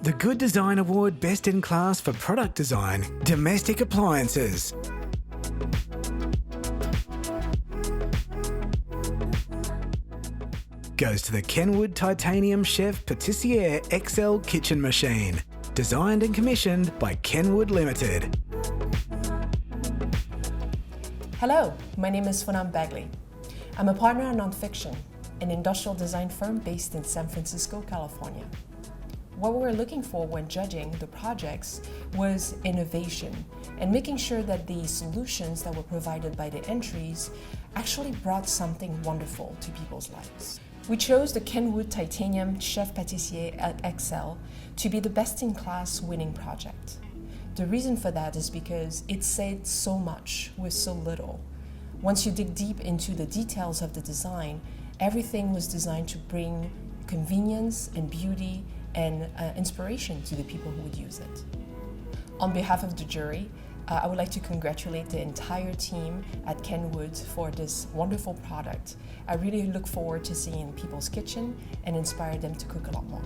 The Good Design Award Best in Class for Product Design, Domestic Appliances. Goes to the Kenwood Titanium Chef Patissier XL Kitchen Machine, designed and commissioned by Kenwood Limited. Hello, my name is Funam Bagley. I'm a partner at Nonfiction, an industrial design firm based in San Francisco, California. What we were looking for when judging the projects was innovation and making sure that the solutions that were provided by the entries actually brought something wonderful to people's lives. We chose the Kenwood Titanium Chef Patissier XL to be the best-in-class winning project. The reason for that is because it said so much with so little. Once you dig deep into the details of the design, everything was designed to bring convenience and beauty and inspiration to the people who would use it. On behalf of the jury, I would like to congratulate the entire team at Kenwood for this wonderful product. I really look forward to seeing people's kitchen and inspire them to cook a lot more.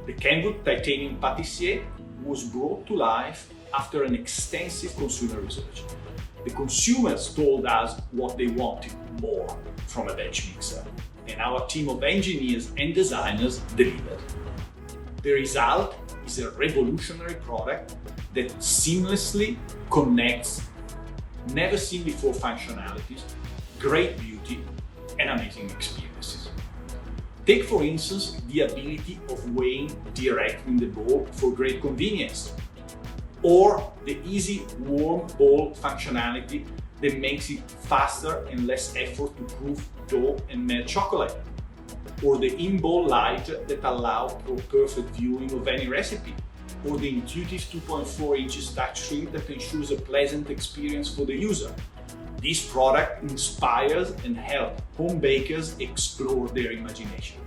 The Kenwood Titanium Patissier was brought to life after an extensive consumer research. The consumers told us what they wanted more from a bench mixer, and our team of engineers and designers delivered. The result is a revolutionary product that seamlessly connects never-seen-before functionalities, great beauty, and amazing experiences. Take, for instance, the ability of weighing directly in the bowl for great convenience, or the EasyWarm bowl functionality that makes it faster and less effort to proof dough and melt chocolate, or the in-bowl light that allows for perfect viewing of any recipe, or the intuitive 2.4 inches touchscreen that ensures a pleasant experience for the user. This product inspires and helps home bakers explore their imagination.